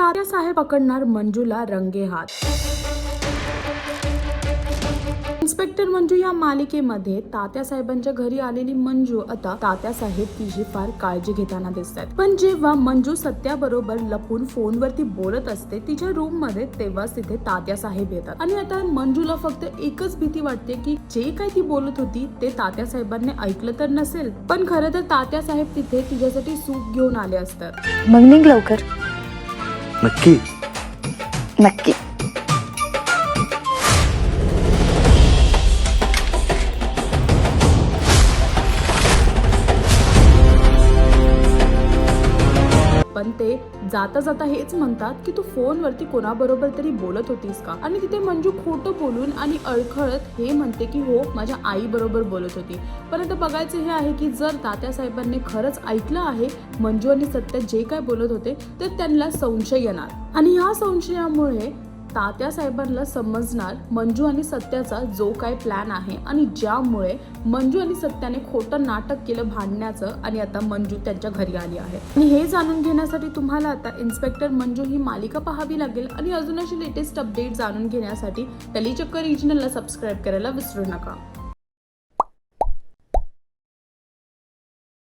तात्यासाहेब पकडणार मंजूला रंगेहात। इन्स्पेक्टर मंजू या मालिकेमध्ये तात्यासाहेबांच्या घरी आलेली मंजू आता तात्यासाहेब तिची फार काळजी घेताना दिसतात। पण जेव्हा मंजू सत्याबरोबर लपून फोनवरती बोलत असते तिच्या रूम मध्ये, तेव्हाच तिथे तात्यासाहेब येतात आणि आता मंजूला फक्त एकच भीती वाटते की जे काही ती बोलत होती ते तात्यासाहेबांनी ऐकलं तर नसेल। पण खरं तर तात्यासाहेब तिथे तिच्यासाठी सूप घेऊन आले असतात। मग निघ लवकर। नक्की नक्की। पण ते जाता जाता हेच म्हणतात की तू फोनवरती कोणाबरोबर तरी बोलत होतीस का? आणि तिथे मंजू खोटं बोलून आणि अडखळत हे म्हणते की हो, माझ्या आई बरोबर बोलत होती। पण आता बघायचं हे आहे की जर तात्यासाहेबांनी खरंच ऐकलं आहे मंजू आणि सत्य जे काय बोलत होते तर त्यांना संशय येणार आणि ह्या संशयामुळे तात्यासाहेबांना समजणार मंजू आणि सत्याचा जो काय प्लॅन आहे आणि ज्यामुळे मंजू आणि सत्याने खोटं नाटक केलं भांडण्याचं आणि आता मंजू त्यांच्या घरी आली आहे। आणि हे जाणून घेण्यासाठी तुम्हाला आता इन्स्पेक्टर मंजू ही मालिका पाहावी लागेल आणि अजून अशी लेटेस्ट अपडेट जाणून घेण्यासाठी टलीचक्कर रिजनलला सबस्क्राईब करायला विसरू नका।